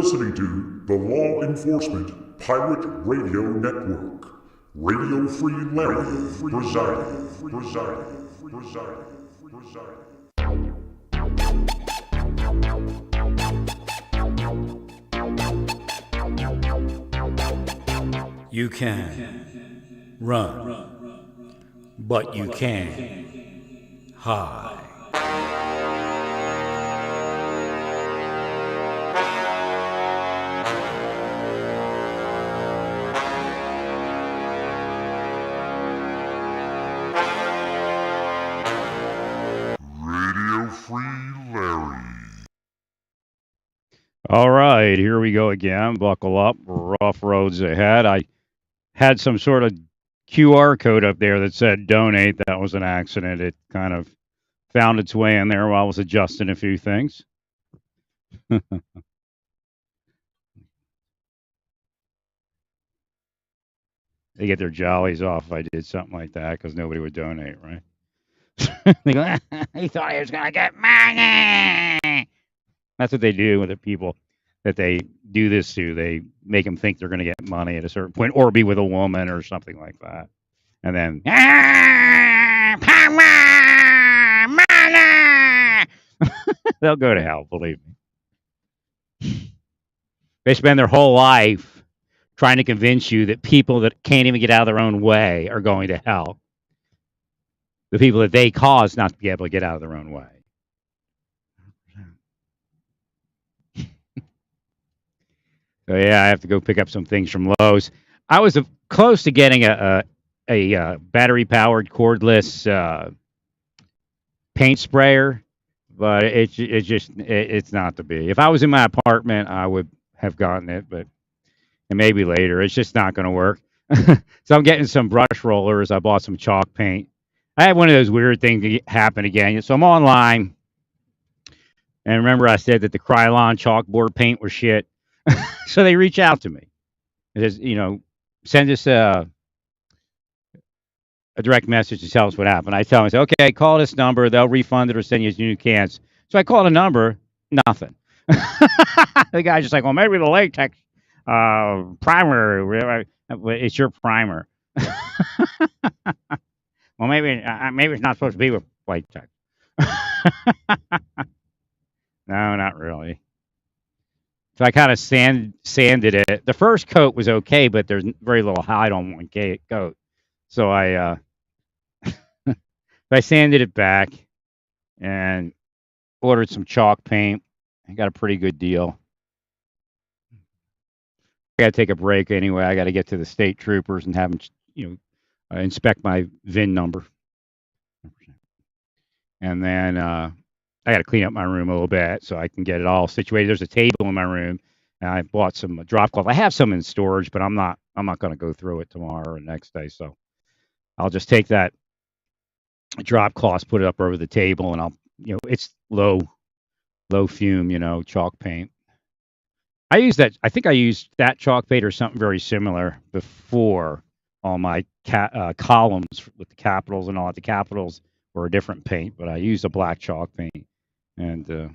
listening to the Law Enforcement Pirate Radio Network. Radio Free Larry presiding. You can run, but you can't hide. Radio Free Larry. All right, here we go again. Buckle up. Rough roads ahead. I had some sort of QR code up there that said donate. That was an accident. It kind of found its way in there while I was adjusting a few things. They get their jollies off if I did something like that because nobody would donate, right? They go, he thought he was going to get money. That's what they do with the people that they do this to. They make them think they're going to get money at a certain point or be with a woman or something like that. And then, money! They'll go to hell, believe me. They spend their whole life trying to convince you that people that can't even get out of their own way are going to hell. The people that they cause not to be able to get out of their own way. So yeah, I have to go pick up some things from Lowe's. I was close to getting a battery-powered cordless paint sprayer, but it's not to be. If I was in my apartment, I would have gotten it, but and maybe later. It's just not going to work. So I'm getting some brush rollers. I bought some chalk paint. I had one of those weird things happen again. So I'm online, and remember I said that the Krylon chalkboard paint was shit. So they reach out to me. It says, send us a direct message to tell us what happened. I tell them, I say, okay, call this number. They'll refund it or send you new cans. So I called a number, nothing. The guy's just like, well, maybe the latex primer, it's your primer. Well, maybe it's not supposed to be with latex. No, not really. So I kind of sanded it. The first coat was okay, but there's very little hide on one coat. So I sanded it back and ordered some chalk paint. I got a pretty good deal. I got to take a break anyway. I got to get to the state troopers and have them, inspect my VIN number. And then I got to clean up my room a little bit so I can get it all situated. There's a table in my room, and I bought some drop cloth. I have some in storage, but I'm not going to go through it tomorrow or next day. So I'll just take that drop cloth, put it up over the table, and it's low fume, chalk paint. I think I used that chalk paint or something very similar before on my columns with the capitals and all that. The capitals were a different paint, but I used a black chalk paint. And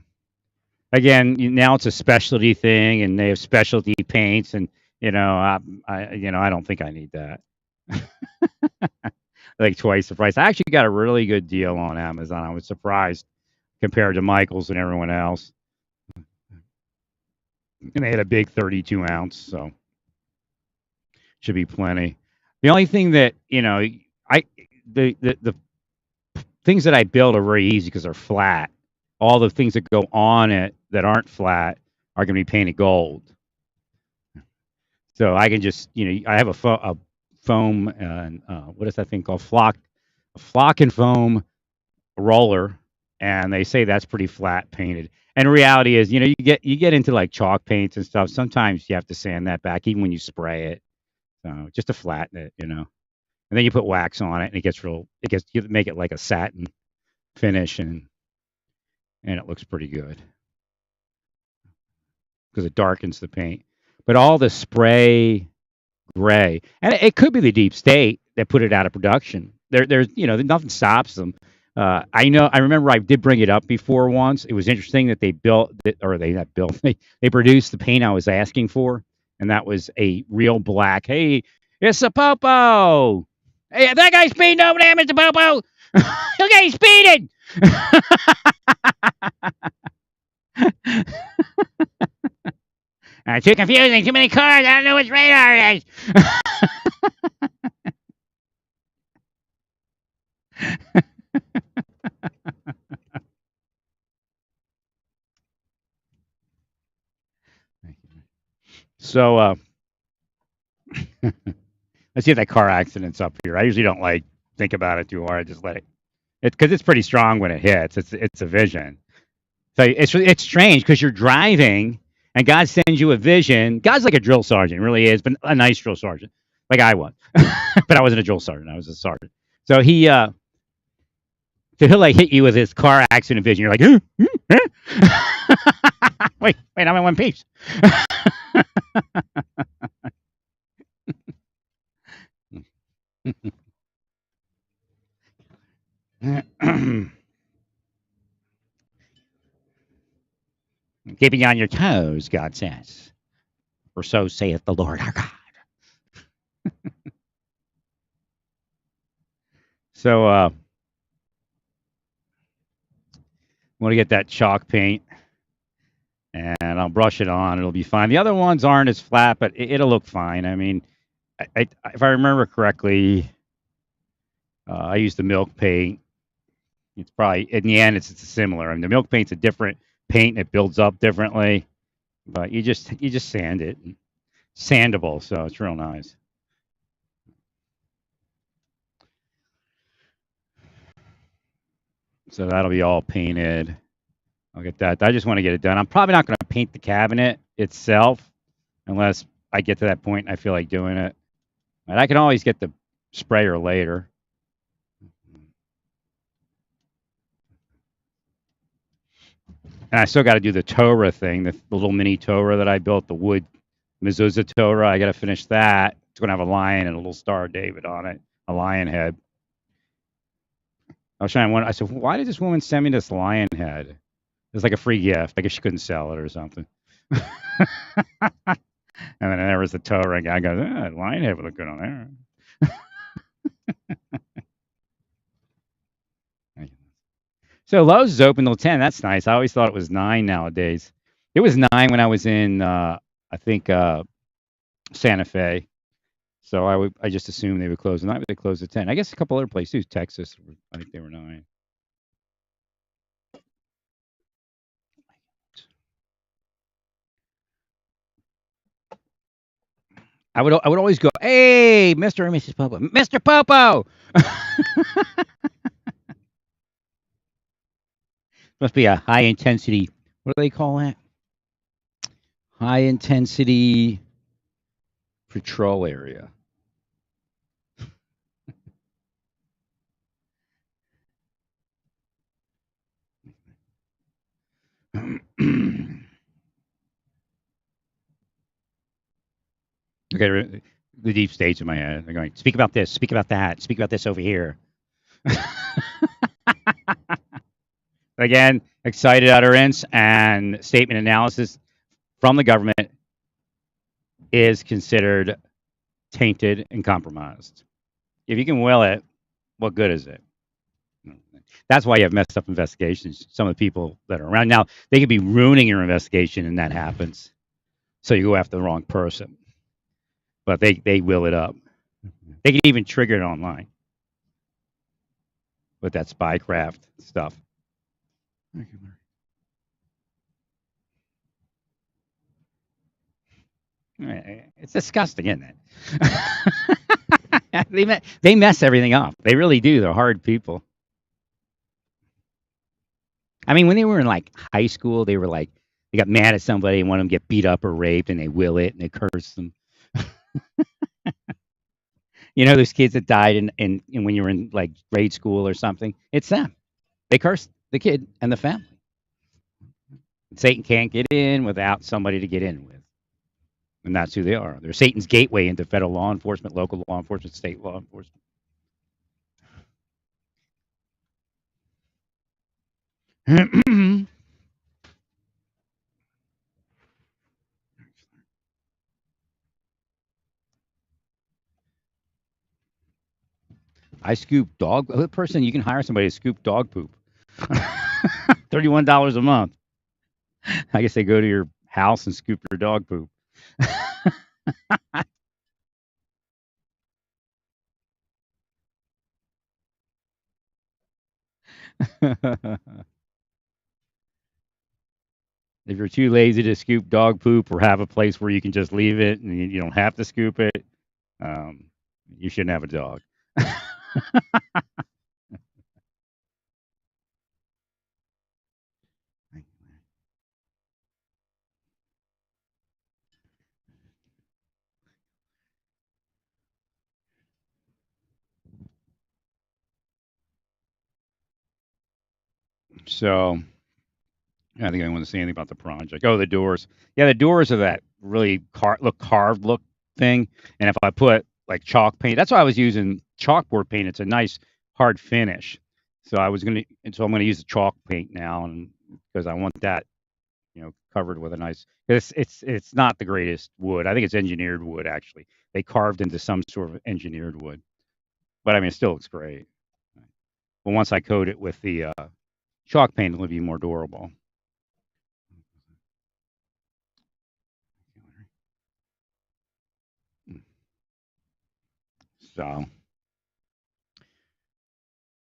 again, now it's a specialty thing, and they have specialty paints, and I don't think I need that. Like twice the price. I actually got a really good deal on Amazon. I was surprised compared to Michael's and everyone else. And they had a big 32 ounce, so should be plenty. The only thing that the things that I build are very easy because they're flat. All the things that go on it that aren't flat are going to be painted gold. So I can just, I have a foam and what is that thing called? A flock and foam roller, and they say that's pretty flat painted. And the reality is, you get into like chalk paints and stuff. Sometimes you have to sand that back, even when you spray it. So just to flatten it, And then you put wax on it, and you make it like a satin finish, and it looks pretty good because it darkens the paint. But all the spray gray, and it could be the deep state that put it out of production. There's nothing stops them, I remember I did bring it up before once. It was interesting that they built, or they not built, they produced the paint I was asking for, and that was a real black. Hey, it's a Popo. Hey, that guy's speeding over there, Mr. Popo. Look, he's speeding. Too confusing. Too many cars. I don't know which radar it is. So, let's see if that car accident's up here. I usually don't like think about it too hard. I just let it, because it's pretty strong when it hits. It's a vision. So it's strange because you're driving and God sends you a vision. God's like a drill sergeant, really is, but a nice drill sergeant, like I was. But I wasn't a drill sergeant. I was a sergeant. So he'll like hit you with his car accident vision. You're like, wait, I'm in one piece. Keeping you on your toes, God says. For so saith the Lord our God. So, want to get that chalk paint, and I'll brush it on. It'll be fine. The other ones aren't as flat, but it'll look fine. I mean, if I remember correctly, I used the milk paint. It's probably in the end, it's similar. I mean, the milk paint's a different paint; it builds up differently. But you just sand it, sandable, so it's real nice. So that'll be all painted. I'll get that. I just want to get it done. I'm probably not going to paint the cabinet itself unless I get to that point and I feel like doing it. And I can always get the sprayer later. And I still got to do the Torah thing, the little mini Torah that I built, the wood mezuzah Torah. I got to finish that. It's going to have a lion and a little Star of David on it, a lion head. I was trying to wonder. I said, why did this woman send me this lion head? It's like a free gift. I guess she couldn't sell it or something. And then there was the Torah guy. Goes, lion head would look good on there. So Lowe's is open till 10. That's nice. I always thought it was 9 nowadays. It was 9 when I was in, I think, Santa Fe. So I just assumed they would close at 9, but they closed at 10. I guess a couple other places, Texas, I think they were 9. I would always go, hey, Mr. and Mrs. Popo, Mr. Popo. Must be a high intensity. What do they call that? High intensity patrol area. Okay, the deep states in my head. They're going, speak about this, speak about that, speak about this over here. Again, excited utterance and statement analysis from the government is considered tainted and compromised. If you can will it, what good is it? That's why you have messed up investigations. Some of the people that are around now, they could be ruining your investigation, and that happens. So you go after the wrong person. But they will it up. They can even trigger it online with that spycraft stuff. It's disgusting, isn't it? They mess everything up. They really do. They're hard people. I mean, when they were in like high school, they were like, they got mad at somebody and wanted them to get beat up or raped, and they will it and they curse them. You know, those kids that died in when you were in like grade school or something. It's them. They curse the kid and the family. Satan can't get in without somebody to get in with. And that's who they are. They're Satan's gateway into federal law enforcement, local law enforcement, state law enforcement. I scoop dog. A person, you can hire somebody to scoop dog poop. $31 a month. I guess they go to your house and scoop your dog poop. If you're too lazy to scoop dog poop or have a place where you can just leave it and you don't have to scoop it, um, you shouldn't have a dog. So I think I want to say anything about the project. Oh, the doors. Yeah, the doors are that really carved look thing. And if I put like chalk paint, that's why I was using chalkboard paint. It's a nice hard finish. So I'm gonna use the chalk paint now, and because I want that, covered with a nice. It's not the greatest wood. I think it's engineered wood actually. They carved into some sort of engineered wood, but I mean it still looks great. But once I coat it with the chalk paint, it'll be more durable. So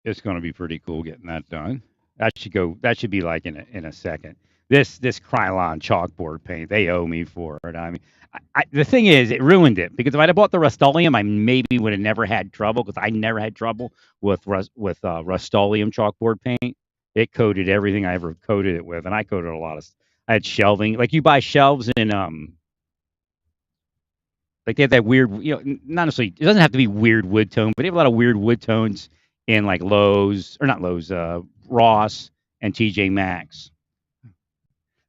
it's going to be pretty cool getting that done. That should be like in a second. This Krylon chalkboard paint, they owe me for it. I mean, the thing is, it ruined it because if I'd have bought the Rust-Oleum, I maybe would have never had trouble because I never had trouble with Rust-Oleum chalkboard paint. It coated everything I ever coated it with, and I coated a lot of. I had shelving, like you buy shelves in like they have that weird, not necessarily. It doesn't have to be weird wood tone, but they have a lot of weird wood tones in like Lowe's or not Lowe's, Ross and TJ Maxx.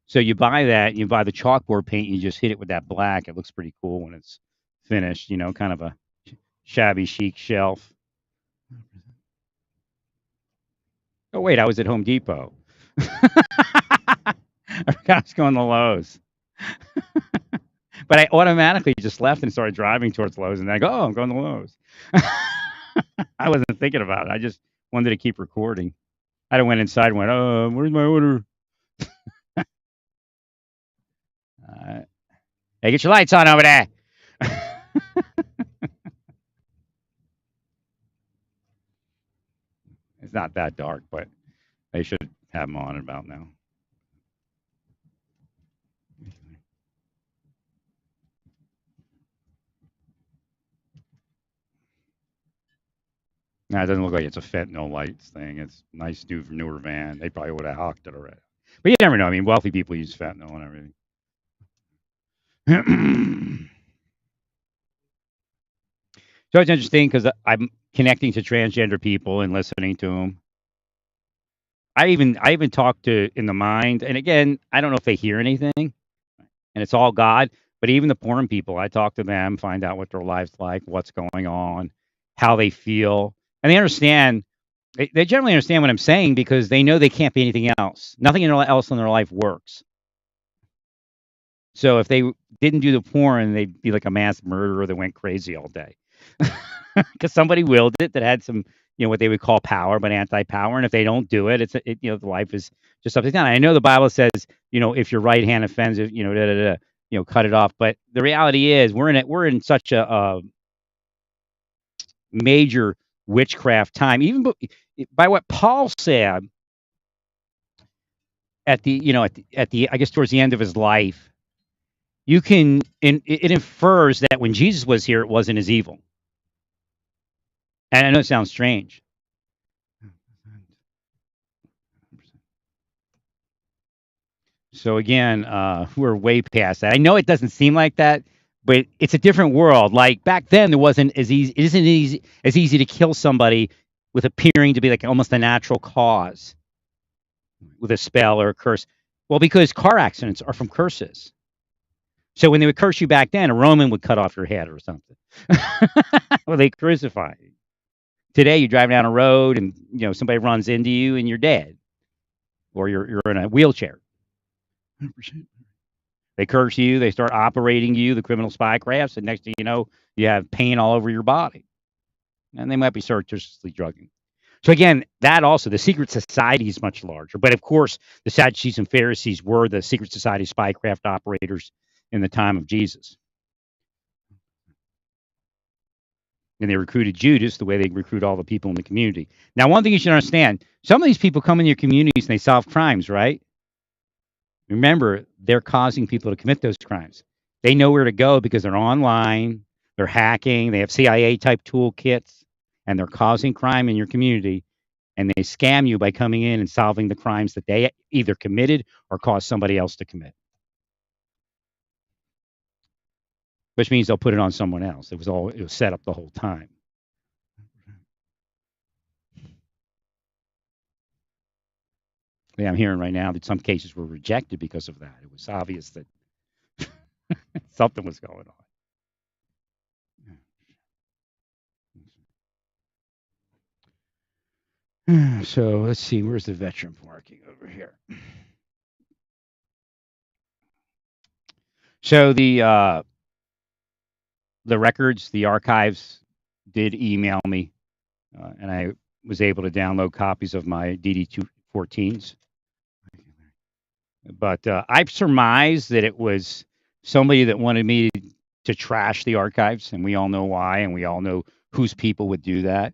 So you buy that, you buy the chalkboard paint, you just hit it with that black. It looks pretty cool when it's finished. Kind of a shabby chic shelf. Oh wait, I was at Home Depot. I forgot I was going to Lowe's. But I automatically just left and started driving towards Lowe's, and I go, "Oh, I'm going to Lowe's." I wasn't thinking about it. I just wanted to keep recording. I went inside and went, "Oh, where's my order?" Hey, get your lights on over there. It's not that dark, but they should have them on about now. Nah, it doesn't look like it's a fentanyl lights thing. It's a nice newer van. They probably would have hawked it already. But you never know. I mean, wealthy people use fentanyl and everything. So it's interesting because I'm connecting to transgender people and listening to them. I even talk to in the mind, and again, I don't know if they hear anything, and it's all God. But even the porn people, I talk to them, find out what their life's like, what's going on, how they feel, and they understand. They generally understand what I'm saying because they know they can't be anything else. Nothing else in their life works. So if they didn't do the porn, they'd be like a mass murderer that went crazy all day. Because somebody willed it that had some, what they would call power, but anti-power. And if they don't do it, the life is just upside down. I know the Bible says, if your right hand offends, cut it off. But the reality is, we're in such a major witchcraft time. Even by what Paul said at the I guess towards the end of his life, it infers that when Jesus was here, it wasn't as evil. And I know it sounds strange. So again, we're way past that. I know it doesn't seem like that, but it's a different world. Like back then, there wasn't as easy. It isn't as easy to kill somebody with appearing to be like almost a natural cause with a spell or a curse. Well, because car accidents are from curses. So when they would curse you back then, a Roman would cut off your head or something. Or they crucify you. Today, you drive down a road and somebody runs into you and you're dead. or you're in a wheelchair. 100%. They curse you. They start operating you, the criminal spycrafts, and next thing you know, you have pain all over your body, and they might be surreptitiously drugging. So again, that also the secret society is much larger. But of course, the Sadducees and Pharisees were the secret society spycraft operators in the time of Jesus. And they recruited Judas the way they recruit all the people in the community. Now, one thing you should understand, some of these people come in your communities and they solve crimes, right? Remember, they're causing people to commit those crimes. They know where to go because they're online, they're hacking, they have CIA type toolkits, and they're causing crime in your community. And they scam you by coming in and solving the crimes that they either committed or caused somebody else to commit. Which means they'll put it on someone else. It was set up the whole time. Yeah, I'm hearing right now that some cases were rejected because of that. It was obvious that something was going on. So let's see, where's the veteran parking over here? So the records, the archives did email me, and I was able to download copies of my DD-214s. But I've surmised that it was somebody that wanted me to trash the archives, and we all know why, and we all know whose people would do that.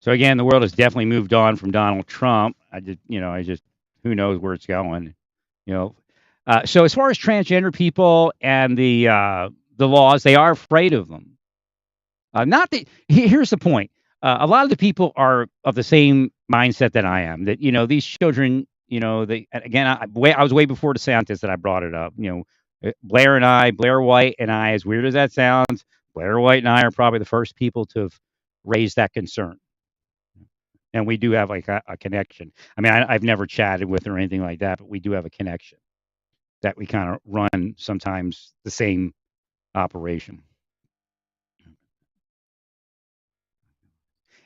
So again, the world has definitely moved on from Donald Trump. I just who knows where it's going, you know. So as far as transgender people and the laws, they are afraid of them. Not that here's the point. A lot of the people are of the same mindset that I am. That these children, they again. I was way before DeSantis that I brought it up. Blair White and I, as weird as that sounds, Blair White and I are probably the first people to have raised that concern. And we do have like a connection. I mean, I've never chatted with her or anything like that, but we do have a connection that we kind of run sometimes the same operation.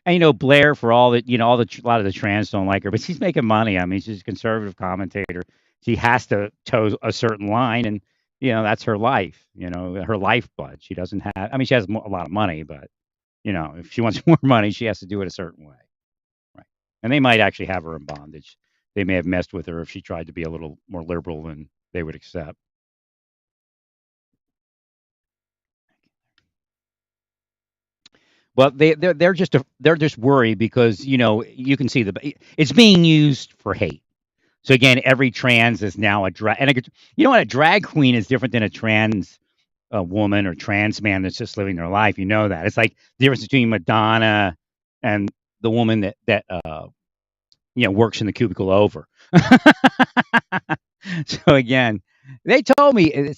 And Blair, for all that, a lot of the trans don't like her, but she's making money. I mean, she's a conservative commentator. She has to toe a certain line, and that's her life. Her lifeblood. She doesn't have. I mean, she has a lot of money, but if she wants more money, she has to do it a certain way. Right. And they might actually have her in bondage. They may have messed with her if she tried to be a little more liberal than they would accept. But they're just worried because you can see it's being used for hate. So again, every trans is now a drag. And a drag queen is different than a trans woman or trans man that's just living their life. You know that. It's like the difference between Madonna and the woman that works in the cubicle over. So again, they told me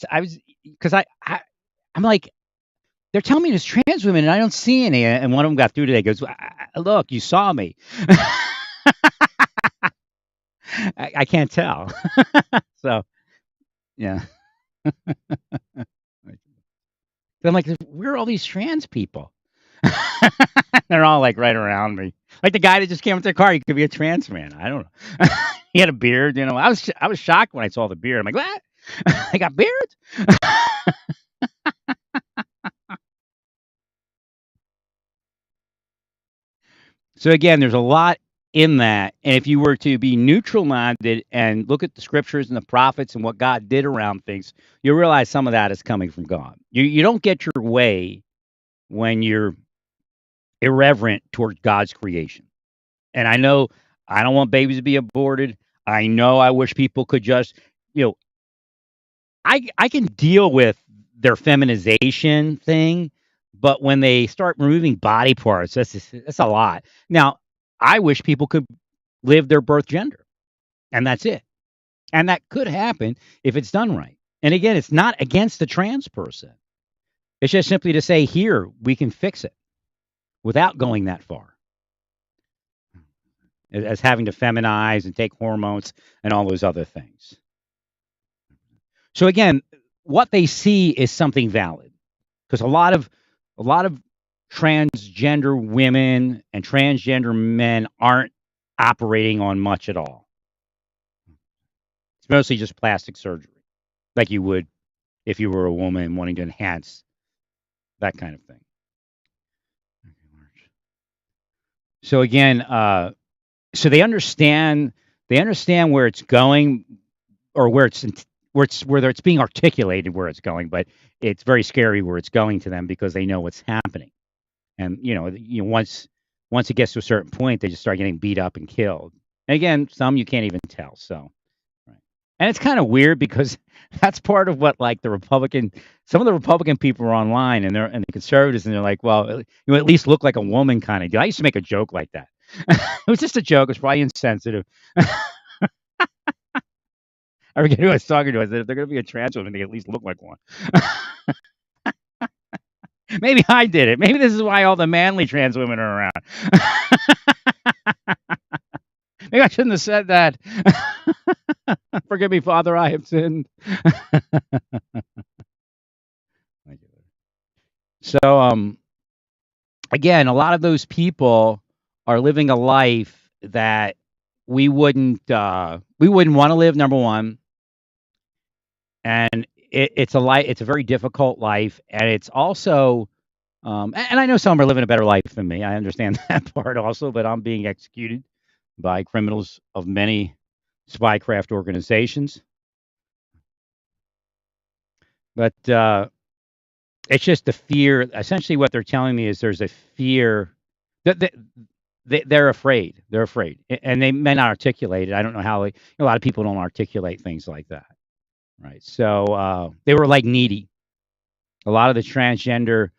I'm like, they're telling me there's trans women and I don't see any. And one of them got through today. Goes, look, you saw me. I can't tell. So, yeah. I'm like, where are all these trans people? They're all like right around me. Like the guy that just came with their car, he could be a trans man. I don't know. He had a beard. I was shocked when I saw the beard. I'm like, what? They got beards? So again, there's a lot in that. And if you were to be neutral minded and look at the scriptures and the prophets and what God did around things, you'll realize some of that is coming from God. You don't get your way when you're irreverent toward God's creation. And I know I don't want babies to be aborted. I know I wish people could just, I can deal with their feminization thing, but when they start removing body parts, that's a lot. Now, I wish people could live their birth gender, and that's it. And that could happen if it's done right. And again, it's not against the trans person. It's just simply to say, here, we can fix it without going that far. As having to feminize and take hormones and all those other things. So again, what they see is something valid because a lot of transgender women and transgender men aren't operating on much at all. It's mostly just plastic surgery, like you would if you were a woman wanting to enhance that kind of thing. So again, so they understand where it's going or where it's being articulated where it's going, but it's very scary where it's going to them because they know what's happening. And once it gets to a certain point, they just start getting beat up and killed. And again, some you can't even tell. So, right. And it's kind of weird because that's part of what like some of the Republican people are online and the conservatives and they're like, well, you at least look like a woman kind of deal. I used to make a joke like that. It was just a joke. It's probably insensitive. I forget who I was talking to. I said, if they're going to be a trans woman, they at least look like one. Maybe I did it. Maybe this is why all the manly trans women are around. Maybe I shouldn't have said that. Forgive me, Father, I have sinned. So, again, a lot of those people are living a life that we wouldn't want to live. Number one, and it's a life. It's a very difficult life, and it's also, and I know some are living a better life than me. I understand that part also, but I'm being executed by criminals of many spycraft organizations. But it's just the fear. Essentially, what they're telling me is there's a fear that they're afraid. They're afraid, and they may not articulate it. I don't know how. A lot of people don't articulate things like that, right? So they were like needy. A lot of the transgender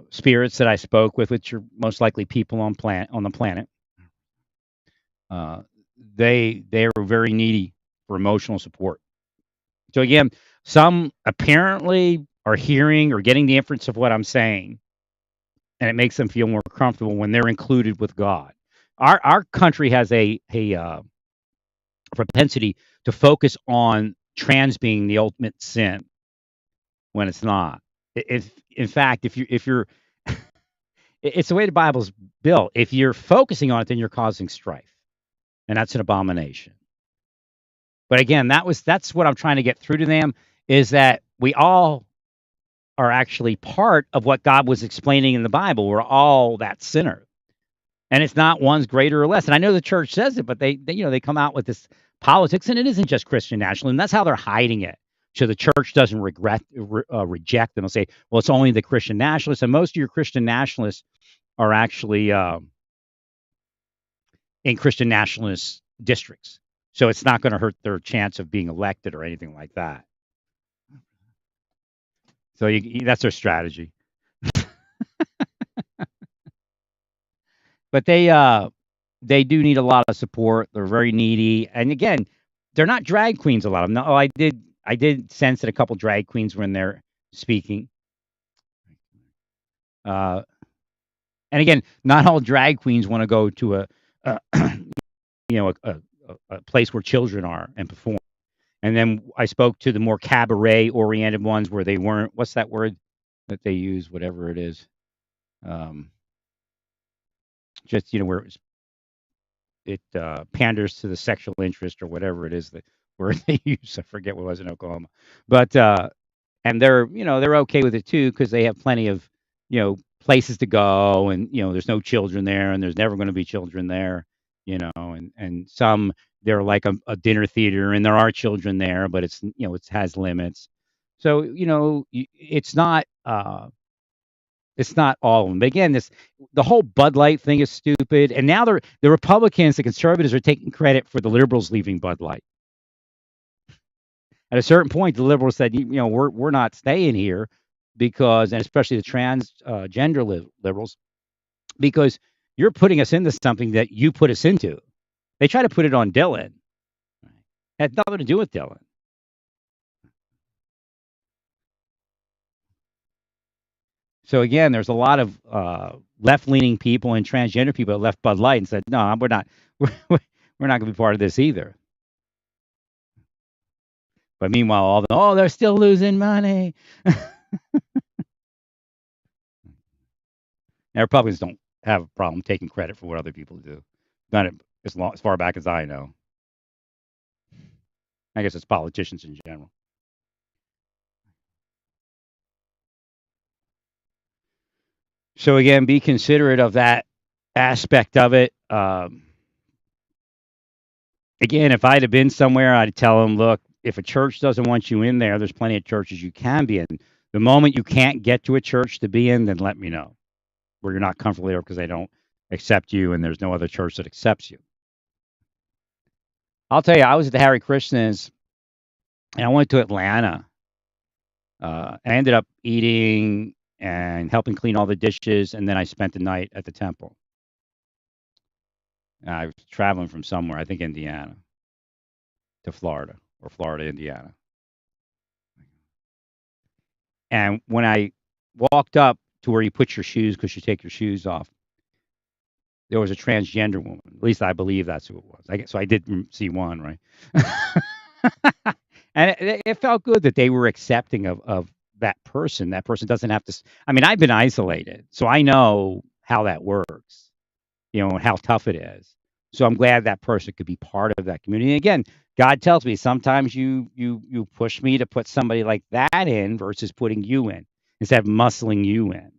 spirits that I spoke with, which are most likely people on the planet, uh, they were very needy for emotional support. So again, some apparently are hearing or getting the inference of what I'm saying, and it makes them feel more comfortable when they're included with God. Our country has a propensity to focus on trans being the ultimate sin when it's not. If in fact, if you're it's the way the Bible's built. If you're focusing on it, then you're causing strife, and that's an abomination. But again, that's what I'm trying to get through to them is that we all are actually part of what God was explaining in the Bible. We're all that sinner. And it's not one's greater or less. And I know the church says it, but they come out with this politics, and it isn't just Christian nationalism. That's how they're hiding it. So the church doesn't reject them and say, well, it's only the Christian nationalists. And most of your Christian nationalists are actually in Christian nationalist districts. So it's not going to hurt their chance of being elected or anything like that. So that's their strategy. But they do need a lot of support. They're very needy, and again, they're not drag queens. A lot of them. No, I did sense that a couple drag queens were in there speaking. Uh, and again, not all drag queens want to go to a a place where children are and perform. And then I spoke to the more cabaret oriented ones where they weren't. What's that word that they use? Whatever it is. Um, just where it panders to the sexual interest or whatever it is that word they use. I forget what it was in Oklahoma, but and they're okay with it too because they have plenty of places to go, and there's no children there, and there's never going to be children there, and some they're like a dinner theater, and there are children there, but it's it has limits. So it's not all of them. But again, the whole Bud Light thing is stupid. And now the Republicans, the conservatives, are taking credit for the liberals leaving Bud Light. At a certain point, the liberals said, we're not staying here because, and especially the transgender liberals, because you're putting us into something that you put us into. They try to put it on Dylan. It had nothing to do with Dylan. So again, there's a lot of left-leaning people and transgender people that left Bud Light and said, "No, we're not. We're not going to be part of this either." But meanwhile, they're still losing money. Now, Republicans don't have a problem taking credit for what other people do. Done it as far back as I know. I guess it's politicians in general. So again, be considerate of that aspect of it. Again, if I'd have been somewhere, I'd tell them, look, if a church doesn't want you in there, there's plenty of churches you can be in. The moment you can't get to a church to be in, then let me know where you're not comfortable there because they don't accept you and there's no other church that accepts you. I'll tell you, I was at the Hare Krishnas and I went to Atlanta. I ended up eating and helping clean all the dishes, and then I spent the night at the temple. I was traveling from somewhere, I think Indiana, to Florida, or Florida, Indiana. And when I walked up to where you put your shoes, because you take your shoes off, there was a transgender woman. At least I believe that's who it was. So I did see one, right? And it felt good that they were accepting of that person. That person doesn't have to. I mean, I've been isolated, so I know how that works, and how tough it is. So I'm glad that person could be part of that community. And again, God tells me sometimes you push me to put somebody like that in versus putting you in, instead of muscling you in.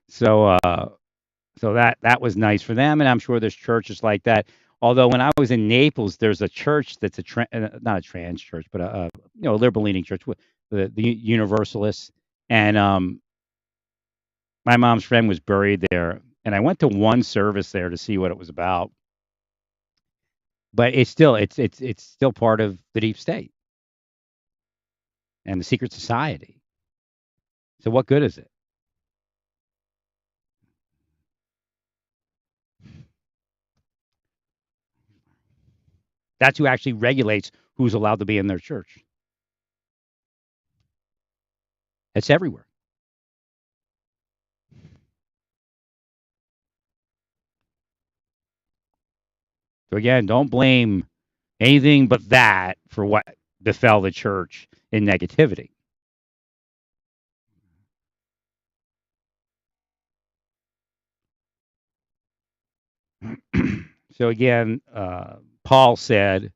So that was nice for them, and I'm sure there's churches like that. Although when I was in Naples, there's a church that's not a trans church, but a liberal leaning church with the Universalists, and my mom's friend was buried there, and I went to one service there to see what it was about. But it's still part of the deep state and the secret society. So what good is it? That's who actually regulates who's allowed to be in their church. It's everywhere. So again, don't blame anything but that for what befell the church in negativity. So again, Paul said,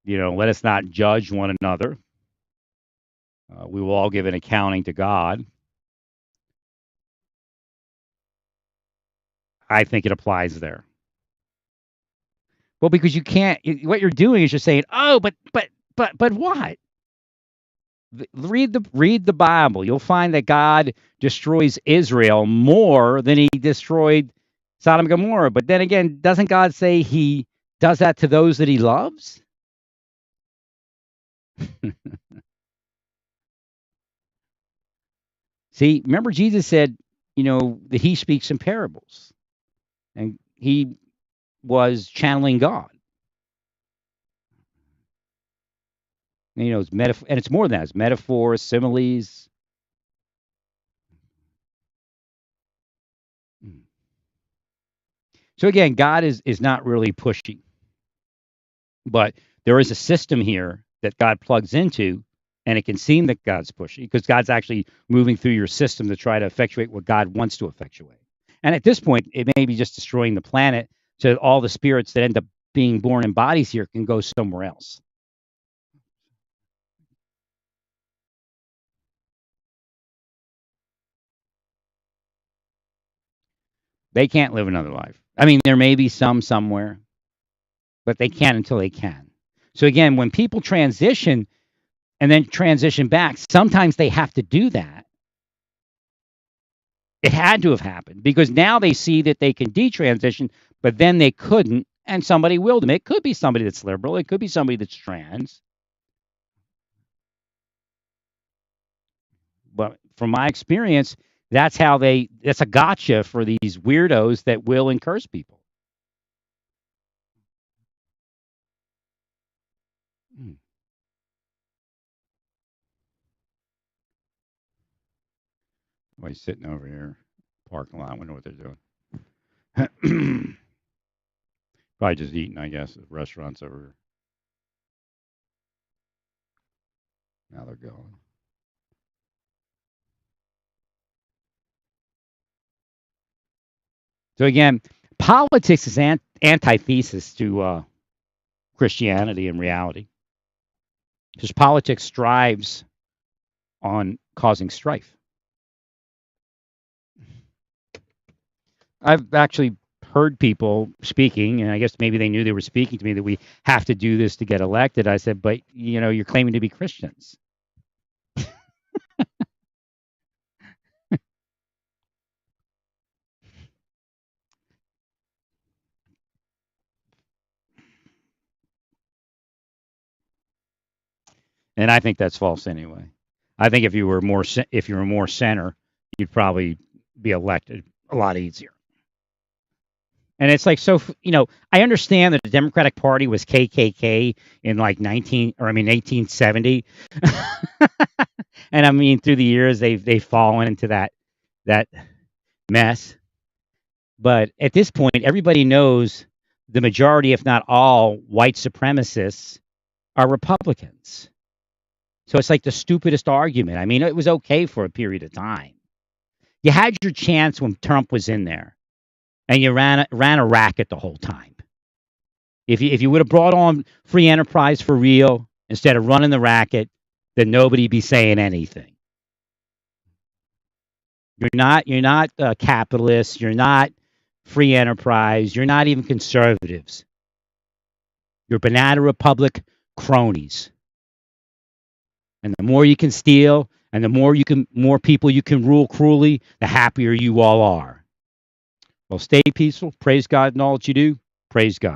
let us not judge one another. We will all give an accounting to God. I think it applies there. Well, because you can't. What you're doing is you're saying, "Oh, but what?" Read the Bible. You'll find that God destroys Israel more than He destroyed Sodom and Gomorrah. But then again, doesn't God say He does that to those that He loves? See, remember Jesus said, that He speaks in parables, and He was channeling God. And, it's metaphor, and it's more than that. It's metaphors, similes. So again, God is not really pushy, but there is a system here that God plugs into, and it can seem that God's pushy because God's actually moving through your system to try to effectuate what God wants to effectuate. And at this point, it may be just destroying the planet, so all the spirits that end up being born in bodies here can go somewhere else. They can't live another life. I mean, there may be some somewhere, but they can't until they can. So again, when people transition and then transition back, sometimes they have to do that. It had to have happened because now they see that they can detransition, but then they couldn't, and somebody willed them. It could be somebody that's liberal. It could be somebody that's trans. But from my experience, that's a gotcha for these weirdos that will and curse people. Somebody's sitting over here, parking lot. I wonder what they're doing. Probably just eating, I guess, at restaurants over here. Now they're going. So again, politics is antithesis to Christianity in reality, because politics strives on causing strife. I've actually heard people speaking, and I guess maybe they knew they were speaking to me, that we have to do this to get elected. I said, but you're claiming to be Christians. And I think that's false anyway. I think if you were more center, you'd probably be elected a lot easier. And it's like, so, I understand that the Democratic Party was KKK in like 1870. And I mean, through the years, they've fallen into that mess. But at this point, everybody knows the majority, if not all, white supremacists are Republicans. So it's like the stupidest argument. I mean, it was okay for a period of time. You had your chance when Trump was in there, and you ran a racket the whole time. If you would have brought on free enterprise for real instead of running the racket, then nobody'd be saying anything. You're not capitalists. You're not free enterprise. You're not even conservatives. You're banana republic cronies. And the more you can steal, and the more people you can rule cruelly, the happier you all are. Well, stay peaceful. Praise God in all that you do. Praise God.